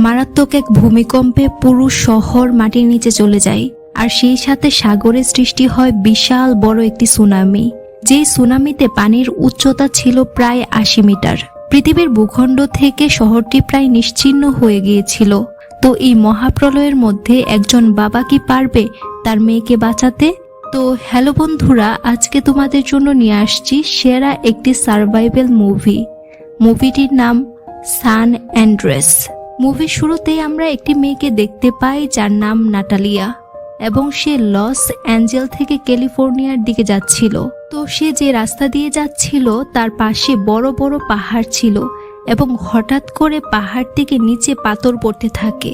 মারাত্মক এক ভূমিকম্পে পুরো শহর মাটির নিচে চলে যায়, আর সেই সাথে সাগরে সৃষ্টি হয় বিশাল বড় একটি সুনামি। যেই সুনামিতে পানির উচ্চতা ছিল প্রায় ৮০ মিটার। পৃথিবীর ভূখণ্ড থেকে শহরটি প্রায় নিশ্চিহ্ন হয়ে গিয়েছিল। তো এই মহাপ্রলয়ের মধ্যে একজন বাবা কি পারবে তার মেয়েকে বাঁচাতে? তো হ্যালো বন্ধুরা, আজকে তোমাদের জন্য নিয়ে আসছি সেরা একটি সার্ভাইভাল মুভিটির নাম সান অ্যান্ড্রেস। মুভির শুরুতেই আমরা একটি মেয়েকে দেখতে পাই যার নাম নাটালিয়া, এবং সে লস অ্যাঞ্জেল থেকে ক্যালিফোর্নিয়ার দিকে যাচ্ছিল। তো সে যে রাস্তা দিয়ে যাচ্ছিল তার পাশে বড় বড় পাহাড় ছিল, এবং হঠাৎ করে পাহাড় থেকে নিচে পাথর পড়তে থাকে।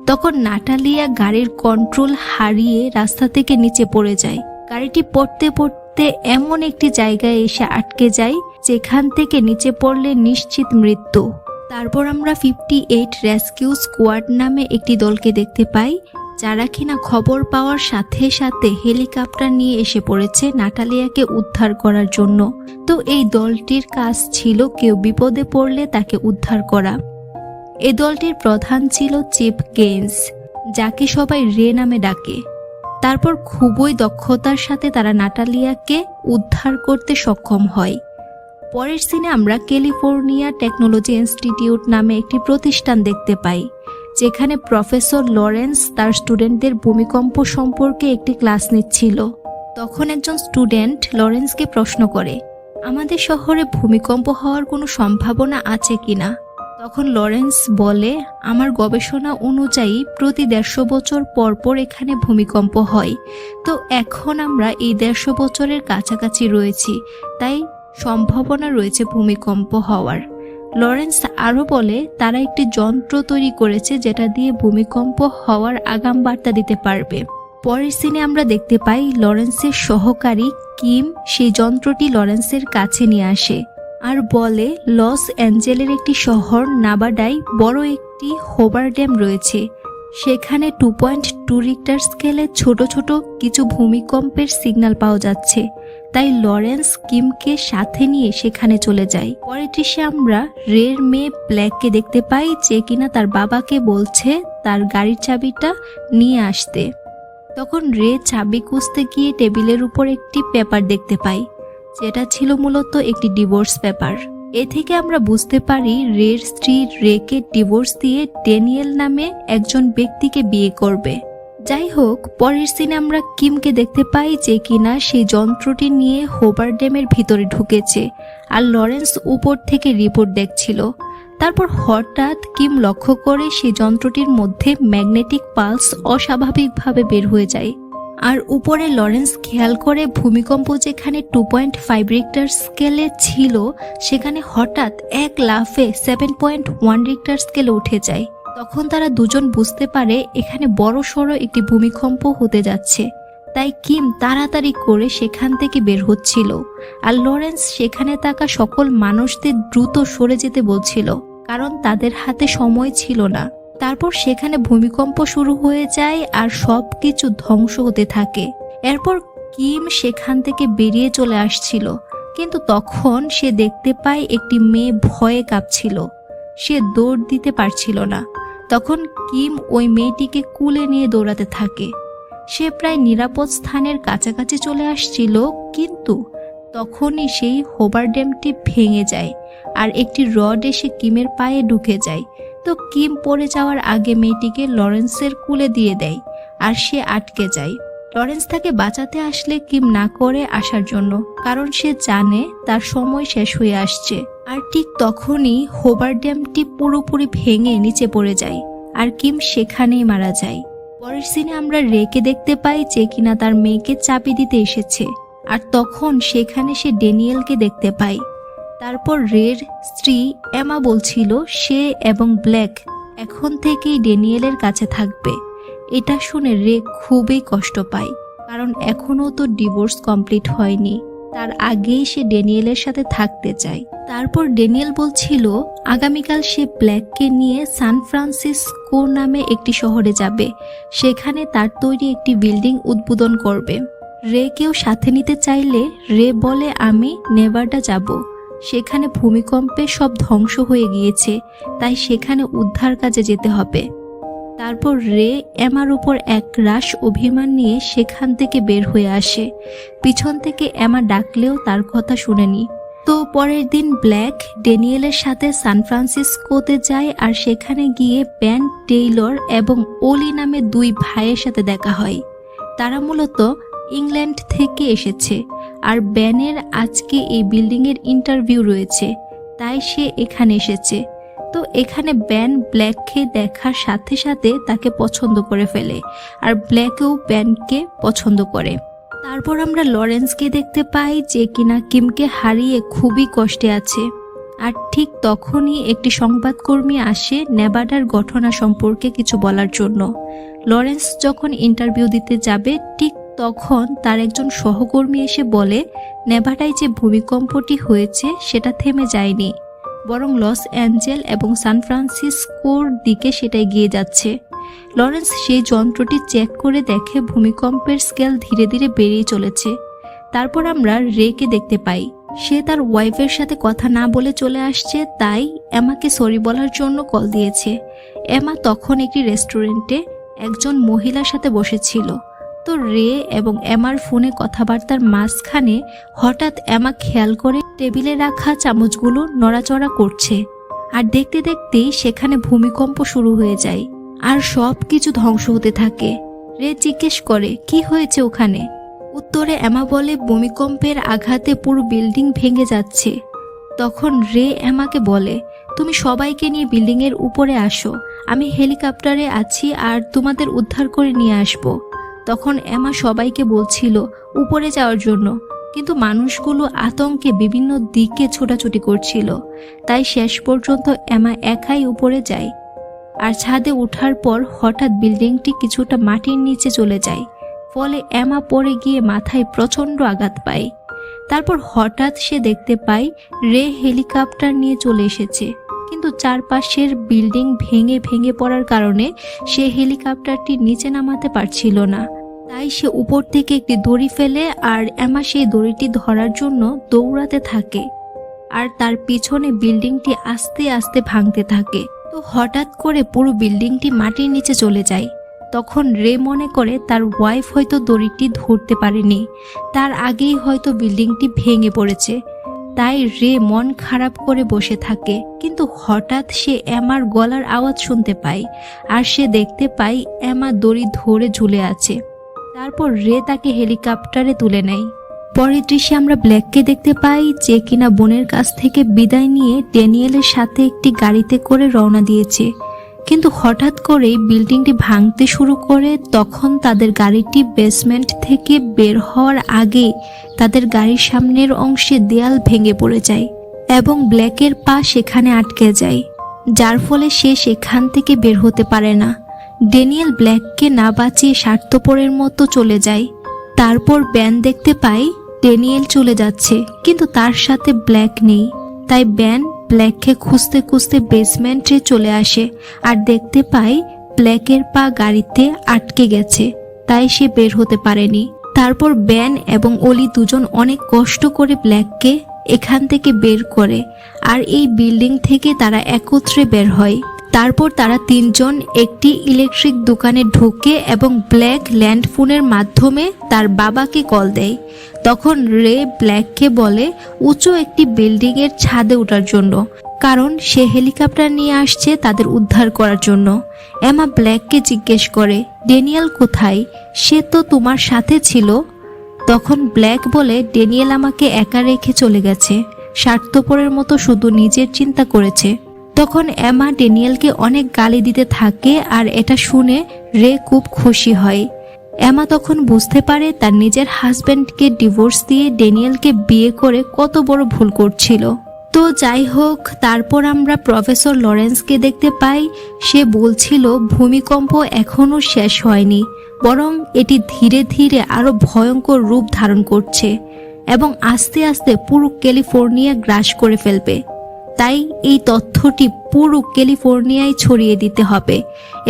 তখন নাটালিয়া গাড়ির কন্ট্রোল হারিয়ে রাস্তা থেকে নিচে পড়ে যায়। গাড়িটি পড়তে পড়তে এমন একটি জায়গায় এসে আটকে যায় যেখান থেকে নিচে পড়লে নিশ্চিত মৃত্যু। তারপর আমরা 58 রেস্কিউ স্কোয়াড নামে একটি দলকে দেখতে পাই, যারা কিনা খবর পাওয়ার সাথে সাথে হেলিকপ্টার নিয়ে এসে পড়েছে নাটালিয়াকে উদ্ধার করার জন্য। তো এই দলটির কাজ ছিল কেউ বিপদে পড়লে তাকে উদ্ধার করা। এই দলটির প্রধান ছিল চিফ গেইন্স, যাকে সবাই রে নামে ডাকে। তারপর খুবই দক্ষতার সাথে তারা নাটালিয়াকে উদ্ধার করতে সক্ষম হয়। পরের সিনে আমরা ক্যালিফোর্নিয়া টেকনোলজি ইনস্টিটিউট নামে একটি প্রতিষ্ঠান দেখতে পাই, যেখানে প্রফেসর লরেন্স তার স্টুডেন্টদের ভূমিকম্প সম্পর্কে একটি ক্লাস নিচ্ছিল। তখন একজন স্টুডেন্ট লরেন্সকে প্রশ্ন করে, আমাদের শহরে ভূমিকম্প হওয়ার কোনো সম্ভাবনা আছে কিনা? তখন লরেন্স বলে, আমার গবেষণা অনুযায়ী প্রতি ১৫০ বছর পর পর এখানে ভূমিকম্প হয়। তো এখন আমরা এই ১৫০ বছরের কাছাকাছি রয়েছি, তাই সম্ভাবনা রয়েছে ভূমিকম্প হওয়ার। লরেন্স আরও বলে তারা একটি যন্ত্র তৈরি করেছে যেটা দিয়ে ভূমিকম্প হওয়ার আগাম বার্তা দিতে পারবে। পরের সিনে আমরা দেখতে পাই লরেন্সের সহকারী কিম সেই যন্ত্রটি লরেন্সের কাছে নিয়ে আসে আর বলে লস অ্যাঞ্জেলের একটি শহর নাভাডায় বড় একটি হোবার ড্যাম রয়েছে। সেখানে 2.2 রিক্টার স্কেলে ছোট ছোট কিছু ভূমিকম্পের সিগন্যাল পাওয়া যাচ্ছে। তাই লরেন্স কিমকে সাথে নিয়ে সেখানে চলে যায়। পরের দৃশ্যে আমরা রের মেয়ে ব্ল্যাককে দেখতে পাই, যে কিনা তার বাবাকে বলছে তার গাড়ির চাবিটা নিয়ে আসতে। তখন রে চাবি খুঁজতে গিয়ে টেবিলের উপর একটি পেপার দেখতে পাই, যেটা ছিল মূলত একটি ডিভোর্স পেপার। এ থেকে আমরা বুঝতে পারি রের স্ত্রী রেকে ডিভোর্স দিয়ে ড্যানিয়েল নামে একজন ব্যক্তিকে বিয়ে করবে। যাই হোক, পরের সিনে আমরা কিমকে দেখতে পাই যে কিনা সেই যন্ত্রটি নিয়ে হোবার ড্যামের ভিতরে ঢুকেছে, আর লরেন্স উপর থেকে রিপোর্ট দেখছিল। তারপর হঠাৎ কিম লক্ষ্য করে সেই যন্ত্রটির মধ্যে ম্যাগনেটিক পালস অস্বাভাবিকভাবে বের হয়ে যায়। আর উপরে লরেন্স খেয়াল করে ভূমিকম্প যেখানে 2.5 রিক্টার স্কেলে ছিল সেখানে হঠাৎ এক লাফে 7.1 রিক্টার স্কেলে উঠে যায়। তখন তারা দুজন বুঝতে পারে এখানে বড় সড়ো একটি ভূমিকম্প হতে যাচ্ছে। তাই কিম তাড়াতাড়ি করে সেখান থেকে বের হচ্ছিল, আর লরেন্স সেখানে থাকা সকল মানুষদের দ্রুত সরে যেতে বলছিল, কারণ তাদের হাতে সময় ছিল না। তারপর সেখানে ভূমিকম্প শুরু হয়ে যায় আর সবকিছু ধ্বংস হতে থাকে। এরপর কিম সেখান থেকে বেরিয়ে চলে আসছিল, কিন্তু তখন সে দেখতে পায় একটি মেয়ে ভয়ে কাঁপছিল। সে দৌড় দিতে পারছিল না। তখন কিম ওই মেয়েটিকে কুলে নিয়ে দৌড়াতে থাকে। সে প্রায় নিরাপদ স্থানের কাছাকাছি চলে আসছিল, কিন্তু তখনই সেই হোবার ড্যামটি ভেঙে যায় আর একটি রড এসে কিমের পায়ে ঢুকে যায়। তো কিম পড়ে যাওয়ার আগে মেয়েটিকে লরেন্সের কুলে দিয়ে দেয়, আর সে আটকে যায়। লরেন্স তাকে বাঁচাতে আসলে কিম না করে আসার জন্য, কারণ সে জানে তার সময় শেষ হয়ে আসছে। আর ঠিক তখনই হোবার ড্যামটি পুরোপুরি ভেঙে নিচে পড়ে যায়, আর কিম সেখানেই মারা যায়। পরের সিনে আমরা রেকে দেখতে পাই যে কিনা তার মেয়েকে চাবি দিতে এসেছে, আর তখন সেখানে সে ড্যানিয়েলকে দেখতে পাই। তারপর রের স্ত্রী এমা বলছিল সে এবং ব্ল্যাক এখন থেকেই ড্যানিয়েলের কাছে থাকবে। এটা শুনে রে খুবই কষ্ট পায়, কারণ এখনও তো ডিভোর্স কমপ্লিট হয়নি, তার আগেই সে ড্যানিয়েলের সাথে থাকতে চায়। তারপর ড্যানিয়েল বলছিল আগামীকাল সে ব্ল্যাককে নিয়ে সান ফ্রান্সিসকো নামে একটি শহরে যাবে, সেখানে তার তৈরি একটি বিল্ডিং উদ্বোধন করবে। রে কেউ সাথে নিতে চাইলে রে বলে আমি নেভাডা যাব, সেখানে ভূমিকম্পে সব ধ্বংস হয়ে গিয়েছে, তাই সেখানে উদ্ধার কাজে যেতে হবে। তারপর রে এমার উপর এক রাশ অভিমান নিয়ে সেখান থেকে বের হয়ে আসে। পিছন থেকে এমা ডাকলেও তার কথা শুনেনি। তো পরের দিন ব্ল্যাক ড্যানিয়েলের সাথে সান ফ্রান্সিসকোতে যায়, আর সেখানে গিয়ে বেন টেইলর এবং ওলি নামে দুই ভাইয়ের সাথে দেখা হয়। তারা মূলত ইংল্যান্ড থেকে এসেছে, আর বেনের আজকে এই বিল্ডিংয়ের ইন্টারভিউ রয়েছে, তাই সে এখানে এসেছে। তো এখানে বেন ব্ল্যাককে দেখার সাথে সাথে তাকে পছন্দ করে ফেলে, আর ব্ল্যাকও বেনকে পছন্দ করে। তারপর আমরা লরেন্সকে দেখতে পাই, যে কিনা কিমকে হারিয়ে খুবই কষ্টে আছে। আর ঠিক তখনই একটি সংবাদকর্মী আসে নেভাডার ঘটনা সম্পর্কে কিছু বলার জন্য। লরেন্স যখন ইন্টারভিউ দিতে যাবে, ঠিক তখন তার একজন সহকর্মী এসে বলে নেভাডায় যে ভূমিকম্পটি হয়েছে সেটা থেমে যায়নি, বরং লস অ্যাঞ্জেল এবং সান ফ্রান্সিসকোর দিকে সেটা এগিয়ে যাচ্ছে। লরেন্স সেই যন্ত্রটি চেক করে দেখে ভূমিকম্পের স্কেল ধীরে ধীরে বেড়েই চলেছে। তারপর আমরা রেকে দেখতে পাই, সে তার ওয়াইফের সাথে কথা না বলে চলে আসছে, তাই এমাকে সরি বলার জন্য কল দিয়েছে। এমা তখন একটি রেস্টুরেন্টে একজন মহিলার সাথে বসেছিল। তো রে এবং এমার ফোনে কথাবার্তার মাঝখানে হঠাৎ এমা খেয়াল করে টেবিলে রাখা চামচগুলো নড়াচড়া করছে, আর দেখতে দেখতেই সেখানে ভূমিকম্প শুরু হয়ে যায়, আর সব কিছু ধ্বংস হতে থাকে। রে জিজ্ঞেস করে কি হয়েছে ওখানে। উত্তরে এমা বলে ভূমিকম্পের আঘাতে পুরো বিল্ডিং ভেঙে যাচ্ছে। তখন রে এমাকে বলে, তুমি সবাইকে নিয়ে বিল্ডিংয়ের উপরে আসো, আমি হেলিকপ্টারে আছি আর তোমাদের উদ্ধার করে নিয়ে আসব। তখন এমা সবাইকে বলছিল উপরে যাওয়ার জন্য, কিন্তু মানুষগুলো আতঙ্কে বিভিন্ন দিকে ছোটাছুটি করছিল, তাই শেষ পর্যন্ত এমা একাই উপরে যায়। আর ছাদে ওঠার পর হঠাৎ বিল্ডিংটি কিছুটা মাটির নিচে চলে যায়, ফলে এমা পড়ে গিয়ে মাথায় প্রচণ্ড আঘাত পায়। তারপর হঠাৎ সে দেখতে পায় রে হেলিকপ্টার নিয়ে চলে এসেছে, কিন্তু চারপাশের বিল্ডিং ভেঙে ভেঙে পড়ার কারণে সে হেলিকপ্টারটি নিচে নামাতে পারছিল না। তাই সে উপর থেকে একটি দড়ি ফেলে, আর এমা সেই দড়িটি ধরার জন্য দৌড়াতে থাকে, আর তার পিছনে বিল্ডিংটি আস্তে আস্তে ভাঙতে থাকে। তো হঠাৎ করে পুরো বিল্ডিংটি মাটির নিচে চলে যায়। তখন রে মনে করে তার ওয়াইফ হয়তো দড়িটি ধরতে পারেনি, তার আগেই হয়তো বিল্ডিংটি ভেঙে পড়েছে। তাই রে মন খারাপ করে বসে থাকে, কিন্তু হঠাৎ সে এমার গলার আওয়াজ শুনতে পায়, আর সে দেখতে পায় এমা দড়ি ধরে ঝুলে আছে। তারপর রে তাকে হেলিকপ্টারে তুলে নেয়। পরের দৃশ্যে আমরা ব্ল্যাককে দেখতে পাই, যে কিনা বোনের কাছ থেকে বিদায় নিয়ে ড্যানিয়েলের সাথে একটি গাড়িতে করে রওনা দিয়েছে, কিন্তু হঠাৎ করেই বিল্ডিংটি ভাঙতে শুরু করে। তখন তাদের গাড়িটি বেসমেন্ট থেকে বের হওয়ার আগে তাদের গাড়ির সামনের অংশে দেয়াল ভেঙে পড়ে যায় এবং ব্ল্যাকের পা সেখানে আটকে যায়, যার ফলে সে সেখান থেকে বের হতে পারে না। ড্যানিয়েল ব্ল্যাককে না বাঁচিয়ে স্বার্থপরের মতো চলে যায়। তারপর বেন দেখতে পায় ড্যানিয়েল চলে যাচ্ছে, কিন্তু তার সাথে ব্ল্যাক নেই। তাই বেন ব্ল্যাককে খুঁজতে খুঁজতে বেসমেন্টে চলে আসে, আর দেখতে পায় ব্ল্যাকের পা গাড়িতে আটকে গেছে, তাই সে বের হতে পারেনি। তারপর বেন এবং অলি দুজন অনেক কষ্ট করে ব্ল্যাককে এখান থেকে বের করে, আর এই বিল্ডিং থেকে তারা একত্রে বের হয়। তারপর তারা তিনজন একটি ইলেকট্রিক দোকানে ঢোকে এবং ব্ল্যাক ল্যান্ডফোনের মাধ্যমে তার বাবাকে কল দেয়। তখন রে ব্ল্যাককে বলে উঁচু একটি বিল্ডিংয়ের ছাদে ওঠার জন্য, কারণ সে হেলিকপ্টার নিয়ে আসছে তাদের উদ্ধার করার জন্য। এমা ব্ল্যাককে জিজ্ঞেস করে ড্যানিয়েল কোথায়, সে তো তোমার সাথে ছিল। তখন ব্ল্যাক বলে ড্যানিয়েল আমাকে একা রেখে চলে গেছে, স্বার্থপরের মতো শুধু নিজের চিন্তা করেছে। তখন এমা ড্যানিয়েলকে অনেক গালি দিতে থাকে, আর এটা শুনে রে খুব খুশি হয়। এমা তখন বুঝতে পারে তার নিজের হাজব্যান্ডকে ডিভোর্স দিয়ে ড্যানিয়েলকে বিয়ে করে কত বড় ভুল করছিল। তো যাই হোক, তারপর আমরা প্রফেসর লরেন্সকে দেখতে পাই। সে বলছিল ভূমিকম্প এখনো শেষ হয়নি, বরং এটি ধীরে ধীরে আরো ভয়ঙ্কর রূপ ধারণ করছে এবং আস্তে আস্তে পুরো ক্যালিফোর্নিয়া গ্রাস করে ফেলবে। তাই এই তথ্যটি পুরো ক্যালিফোর্নিয়ায় ছড়িয়ে দিতে হবে।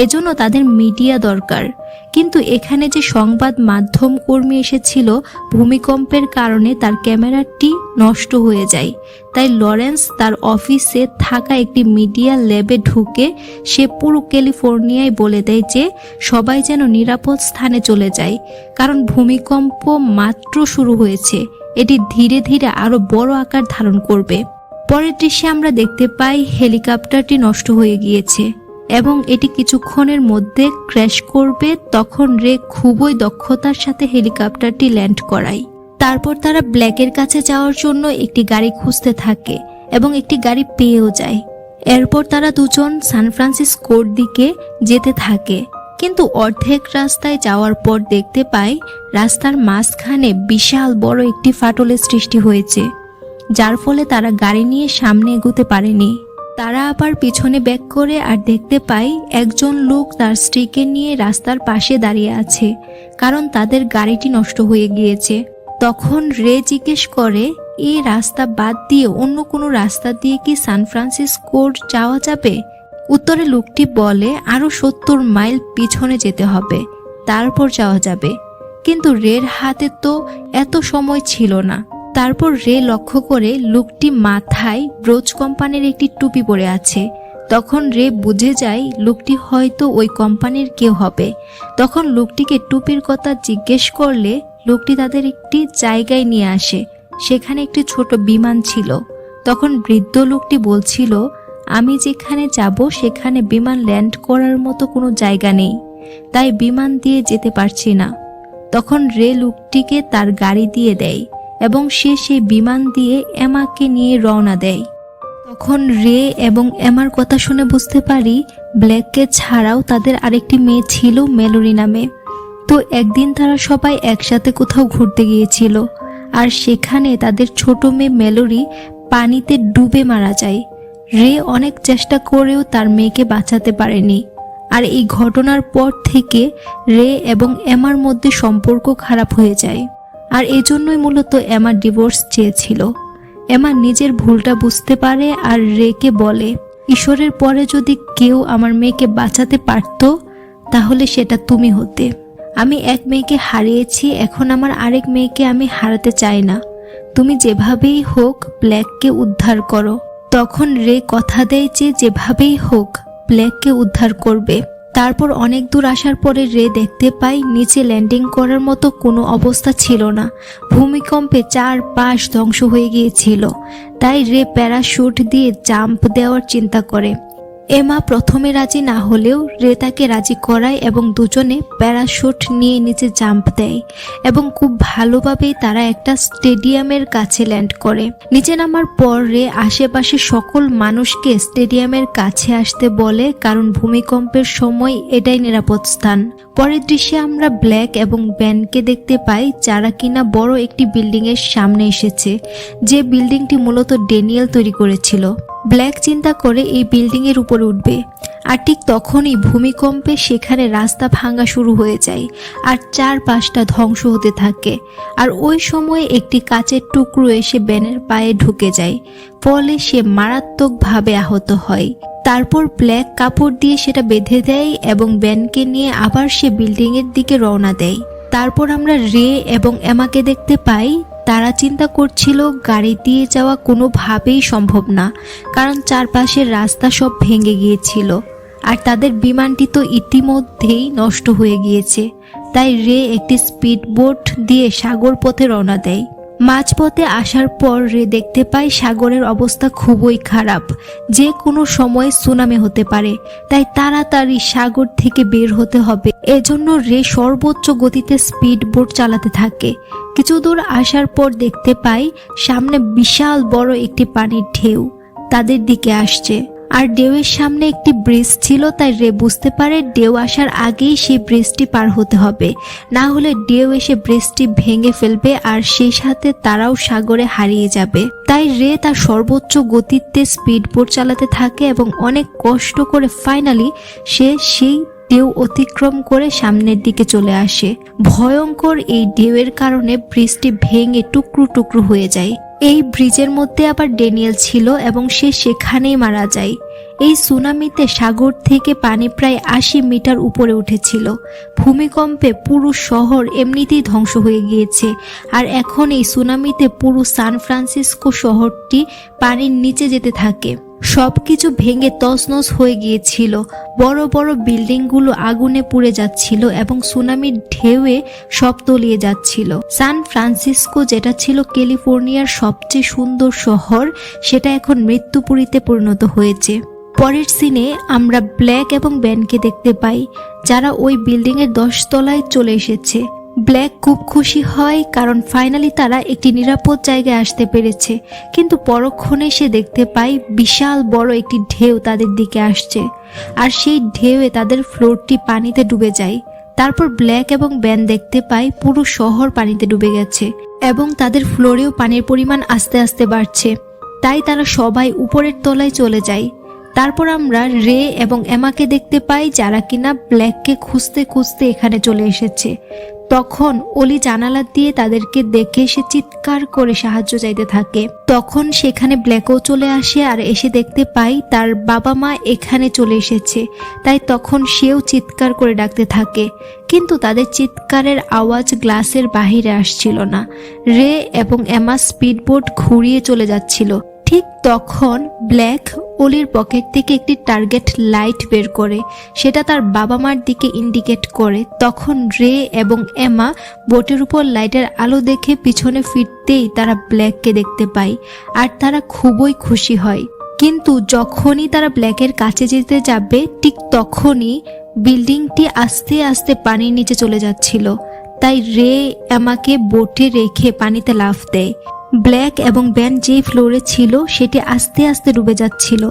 এজন্য তাদের মিডিয়া দরকার। কিন্তু এখানে যে সংবাদ মাধ্যম কর্মী এসেছিল, ভূমিকম্পের কারণে তার ক্যামেরাটি নষ্ট হয়ে যায়। তাই লরেন্স তার অফিসে থাকা একটি মিডিয়া ল্যাবে ঢুকে সে পুরো ক্যালিফোর্নিয়ায় বলে দেয় যে সবাই যেন নিরাপদ স্থানে চলে যায়, কারণ ভূমিকম্প মাত্র শুরু হয়েছে, এটি ধীরে ধীরে আরো বড় আকার ধারণ করবে। পরের দৃশ্যে আমরা দেখতে পাই হেলিকপ্টারটি নষ্ট হয়ে গিয়েছে এবং এটি কিছুক্ষণের মধ্যে ক্র্যাশ করবে। তখন রে খুবই দক্ষতার সাথে হেলিকপ্টারটি ল্যান্ড করায়। তারপর তারা ব্ল্যাকের কাছে যাওয়ার জন্য একটি গাড়ি খুঁজতে থাকে এবং একটি গাড়ি পেয়েও যায়। এরপর তারা দুজন সান ফ্রান্সিসকোর দিকে যেতে থাকে, কিন্তু অর্ধেক রাস্তায় যাওয়ার পর দেখতে পায় রাস্তার মাঝখানে বিশাল বড় একটি ফাটলের সৃষ্টি হয়েছে, যার ফলে তারা গাড়ি নিয়ে সামনে এগোতে পারেনি। তারা আবার পিছনে ব্যাক করে আর দেখতে পায় একজন লোক তার স্ত্রীকে নিয়ে রাস্তার পাশে দাঁড়িয়ে আছে, কারণ তাদের গাড়িটি নষ্ট হয়ে গিয়েছে। তখন রে জিজ্ঞেস করে এই রাস্তা বাদ দিয়ে অন্য কোনো রাস্তা দিয়ে কি সান ফ্রান্সিসকোর যাওয়া যাবে? উত্তরে লোকটি বলে আরো 70 মাইল পিছনে যেতে হবে, তারপর যাওয়া যাবে। কিন্তু রের হাতে তো এত সময় ছিল না। তারপর রে লক্ষ্য করে লোকটি মাথায় ব্রোচ কোম্পানির একটি টুপি পরে আছে। তখন রে বুঝে যায় লোকটি হয়তো ওই কোম্পানির কেউ হবে। তখন লোকটিকে টুপির কথা জিজ্ঞেস করলে লোকটি তাদের একটি জায়গায় নিয়ে আসে, সেখানে একটি ছোট বিমান ছিল। তখন বৃদ্ধ লোকটি বলছিল আমি যেখানে যাব সেখানে বিমান ল্যান্ড করার মতো কোনো জায়গা নেই, তাই বিমান দিয়ে যেতে পারছি না। তখন রে লোকটিকে তার গাড়ি দিয়ে দেয় এবং সে সেই বিমান দিয়ে এমাকে নিয়ে রওনা দেয়। তখন রে এবং এমার কথা শুনে বুঝতে পারি ব্ল্যাককে ছাড়াও তাদের আরেকটি মেয়ে ছিল, মেলোরি নামে। তো একদিন তারা সবাই একসাথে কোথাও ঘুরতে গিয়েছিল, আর সেখানে তাদের ছোট মেয়ে মেলোরি পানিতে ডুবে মারা যায়। রে অনেক চেষ্টা করেও তার মেয়েকে বাঁচাতে পারেনি। আর এই ঘটনার পর থেকে রে এবং এমার মধ্যে সম্পর্ক খারাপ হয়ে যায়, আর এজন্যই মূলত এমা ডিভোর্স চেয়েছিল। এমা নিজের ভুলটা বুঝতে পারে আর রেকে বলে ঈশ্বরের পরে যদি কেউ আমার মেয়েকে বাঁচাতে পারত তাহলে সেটা তুমি হতে। আমি এক মেয়েকে হারিয়েছি, এখন আমার আরেক মেয়েকে আমি হারাতে চাই না। তুমি যেভাবেই হোক ব্ল্যাককে উদ্ধার করো। তখন রে কথা দেয় যে যেভাবেই হোক ব্ল্যাককে উদ্ধার করবে। তারপর অনেক দূর আসার পরে রে দেখতে পায় নিচে ল্যান্ডিং করার মতো কোনো অবস্থা ছিল না। ভূমিকম্পে চারপাশ ধ্বংস হয়ে গিয়েছিল। তাই রে প্যারাশুট দিয়ে জাম্প দেওয়ার চিন্তা করে। এমা প্রথমে রাজি না হলেও রে তাকে রাজি করায় এবং দুজনে প্যারাশুট নিয়ে নিচে জাম্প দেয় এবং খুব ভালোভাবেই তারা একটা স্টেডিয়ামের কাছে ল্যান্ড করে। নিচে নামার পর রে আশেপাশে সকল মানুষকে স্টেডিয়ামের কাছে আসতে বলে, কারণ ভূমিকম্পের সময় এটাই নিরাপদ স্থান। পরের দৃশ্যে আমরা ব্ল্যাক এবং ব্যানকে দেখতে পাই, যারা কিনা বড় একটি বিল্ডিং এর সামনে এসেছে, যে বিল্ডিংটি মূলত ড্যানিয়েল তৈরি করেছিল। ব্ল্যাক চিন্তা করে এই বিল্ডিং এর উপরে উঠবে, আর ঠিক তখনই ভূমিকম্পে সেখানে রাস্তা ভাঙা শুরু হয়ে যায় আর চারপাশটা ধ্বংস হতে থাকে। আর ওই সময় একটি কাচের টুকরো এসে ব্যানের পায়ে ঢুকে যায়, ফলে সে মারাত্মকভাবে আহত হয়। তারপর ব্ল্যাক কাপড় দিয়ে সেটা বেঁধে দেয় এবং ব্যানকে নিয়ে আবার সে বিল্ডিং এর দিকে রওনা দেয়। তারপর আমরা রে এবং এমাকে দেখতে পাই, তারা চিন্তা করছিল গাড়ি দিয়ে যাওয়া কোনোভাবেই সম্ভব না, কারণ চারপাশের রাস্তা সব ভেঙে গিয়েছিল আর তাদের বিমানটি তো ইতিমধ্যেই নষ্ট হয়ে গিয়েছে। তাই রে একটি স্পিড বোট দিয়ে সাগর পথে রওনা দেয়। মাঝপথে আসার পর রে দেখতে পায় সাগরের অবস্থা খুবই খারাপ, যে কোনো সময় সুনামি হতে পারে। তাই তাড়াতাড়ি সাগর থেকে বের হতে হবে। এজন্য রে সর্বোচ্চ গতিতে স্পিড বোট চালাতে থাকে। কিছু দূর আসার পর দেখতে পাই সামনে বিশাল বড় একটি পানির ঢেউ তাদের দিকে আসছে, আর ঢেউয়ের সামনে একটি ব্রিজ ছিল। তাই রে বুঝতে পারে ঢেউ আসার আগেই সেই ব্রিজটি পার হতে হবে, না হলে ঢেউ এসে ব্রিজটি ভেঙে ফেলবে আর সেই সাথে তারাও সাগরে হারিয়ে যাবে। তাই রে তার সর্বোচ্চ গতিতে স্পিড বোট চালাতে থাকে এবং অনেক কষ্ট করে ফাইনালি সে সেই ঢেউ অতিক্রম করে সামনের দিকে চলে আসে। ভয়ঙ্কর এই ঢেউয়ের কারণে ব্রিজটি ভেঙে টুকরো টুকরো হয়ে যায়। এই ব্রিজের মধ্যে আবার ড্যানিয়েল ছিল এবং সে সেখানেই মারা যায়। এই সুনামিতে সাগর থেকে পানি প্রায় ৮০ মিটার উপরে উঠেছিল। ভূমিকম্পে পুরো শহর এমনিতেই ধ্বংস হয়ে গিয়েছে, আর এখন এই সুনামিতে পুরো সান ফ্রান্সিসকো শহরটি পানির নিচে যেতে থাকে। সবকিছু ভেঙে তছনছ হয়ে গিয়েছিল। বড় বড় বিল্ডিংগুলো আগুনে পুড়ে যাচ্ছিল এবং সুনামির ঢেউয়ে সব তলিয়ে যাচ্ছিল। সান ফ্রান্সিসকো, যেটা ছিল ক্যালিফোর্নিয়ার সবচেয়ে সুন্দর শহর, সেটা এখন মৃত্যুপুরীতে পরিণত হয়েছে। পরের সিনে আমরা ব্ল্যাক এবং ব্যানকে দেখতে পাই, যারা ওই বিল্ডিং এর 10 তলায় চলে এসেছে। ব্ল্যাক খুব খুশি হয় কারণ ফাইনালি তারা একটি নিরাপদ জায়গায় আসতে পেরেছে, কিন্তু পরক্ষণে সে দেখতে পায় বিশাল বড় একটি ঢেউ তাদের দিকে আসছে, আর সেই ঢেউয়ে তাদের ফ্লোরটি পানিতে ডুবে যায়। তারপর ব্ল্যাক এবং ব্যান দেখতে পায় পুরো শহর পানিতে ডুবে গেছে এবং তাদের ফ্লোরেও পানির পরিমাণ আস্তে আস্তে বাড়ছে। তাই তারা সবাই উপরের তলায় চলে যায়। তারপর আমরা রে এবং এমাকে দেখতে পাই, যারা কিনা ব্ল্যাককে খুঁজতে খুঁজতে এখানে চলে এসেছে। তখন অলি জানালা দিয়ে তাদেরকে দেখে সে চিৎকার করে সাহায্য চাইতে থাকে। তখন সেখানে ব্ল্যাকও চলে আসে আর এসে দেখতে পাই তার বাবা মা এখানে চলে এসেছে। তাই তখন সেও চিৎকার করে ডাকতে থাকে, কিন্তু তাদের চিৎকারের আওয়াজ গ্লাসের বাহিরে আসছিল না। রে এবং এমা স্পিডবোট ঘুরিয়ে চলে যাচ্ছিল। ঠিক তখন ব্ল্যাক অলির পকেট থেকে একটি টার্গেট লাইট বের করে সেটা তার বাবা মার দিকে ইন্ডিকেট করে। তখন রে এবং এমা বোটের উপর লাইটের আলো দেখে পিছনে ফিরতেই তারা ব্ল্যাককে দেখতে পায় আর তারা খুবই খুশি হয়। কিন্তু যখনই তারা ব্ল্যাকের কাছে যেতে যাবে ঠিক তখনই বিল্ডিংটি আস্তে আস্তে পানির নিচে চলে যাচ্ছিল। তাই রে এমাকে বোটে রেখে পানিতে লাফ দেয়। ব্ল্যাক এবং ব্যান যে ফ্লোরে ছিল সেটি আস্তে আস্তে ডুবে যাচ্ছিল,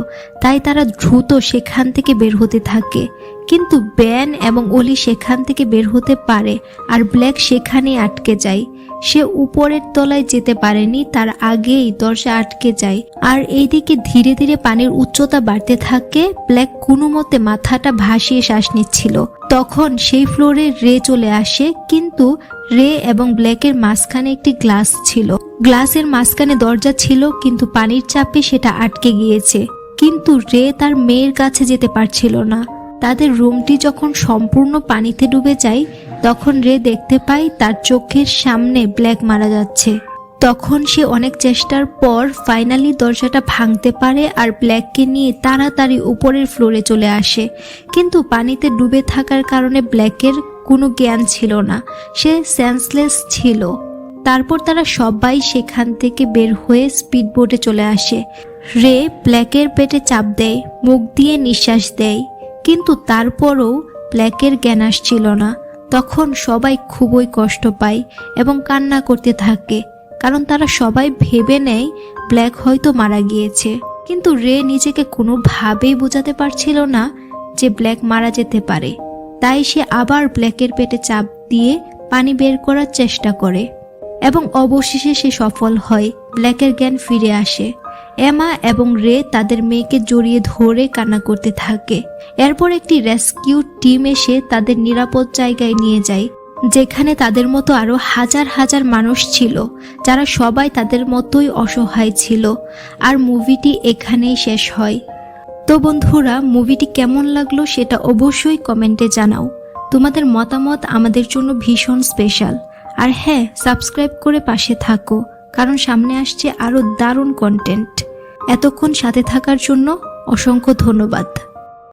তাই তারা দ্রুত সেখান থেকে বের হতে থাকে। কিন্তু ব্যান এবং অলি সেখান থেকে বের হতে পারে আর ব্ল্যাক সেখানে আটকে যায়। সে উপরের তলায় যেতে পারেনি, তার আগেই দরজা আটকে যায়। আর এইদিকে ধীরে ধীরে পানির উচ্চতা বাড়তে থাকে। ব্ল্যাক কোনো মতে মাথাটা ভাসিয়ে শ্বাস নিচ্ছিল। তখন সেই ফ্লোরে রে চলে আসে, কিন্তু রে এবং ব্ল্যাকের মাঝখানে একটি গ্লাস ছিল। গ্লাসের মাঝখানে দরজা ছিল, কিন্তু পানির চাপে সেটা আটকে গিয়েছে। কিন্তু রে তার মেয়ের কাছে যেতে পারছিল না। তাদের রুমটি যখন সম্পূর্ণ পানিতে ডুবে যায় তখন রে দেখতে পায় তার চোখের সামনে ব্ল্যাক মারা যাচ্ছে। তখন সে অনেক চেষ্টার পর ফাইনালি দরজাটা ভাঙতে পারে আর ব্ল্যাককে নিয়ে তাড়াতাড়ি উপরের ফ্লোরে চলে আসে। কিন্তু পানিতে ডুবে থাকার কারণে ব্ল্যাকের কোনো জ্ঞান ছিল না, সে সেন্সলেস ছিল। তারপর তারা সবাই সেখান থেকে বের হয়ে স্পিডবোটে চলে আসে। রে ব্ল্যাকের পেটে চাপ দেয়, মুখ দিয়ে নিঃশ্বাস দেয়, কিন্তু তারপরও ব্ল্যাকের জ্ঞান আসছিল না। তখন সবাই খুবই কষ্ট পায় এবং কান্না করতে থাকে, কারণ তারা সবাই ভেবে নেয় ব্ল্যাক হয়তো মারা গিয়েছে। কিন্তু রে নিজেকে কোনোভাবেই বোঝাতে পারছিল না যে ব্ল্যাক মারা যেতে পারে। তাই সে আবার ব্ল্যাকের পেটে চাপ দিয়ে পানি বের করার চেষ্টা করে এবং অবশেষে সে সফল হয়। ব্ল্যাকের জ্ঞান ফিরে আসে। এমা এবং রে তাদের মেয়েকে জড়িয়ে ধরে কান্না করতে থাকে। এরপর একটি রেস্কিউ টিম এসে তাদের নিরাপদ জায়গায় নিয়ে যায়, যেখানে তাদের মতো আরো হাজার হাজার মানুষ ছিল, যারা সবাই তাদের মতোই অসহায় ছিল। আর মুভিটি এখানেই শেষ হয়। তো বন্ধুরা, মুভিটি কেমন লাগলো সেটা অবশ্যই কমেন্টে জানাও। তোমাদের মতামত আমাদের জন্য ভীষণ স্পেশাল। আর হ্যাঁ, সাবস্ক্রাইব করে পাশে থাকো, কারণ সামনে আসছে আরো দারুণ কন্টেন্ট। এতক্ষণ সাথে থাকার জন্য অসংখ্য ধন্যবাদ।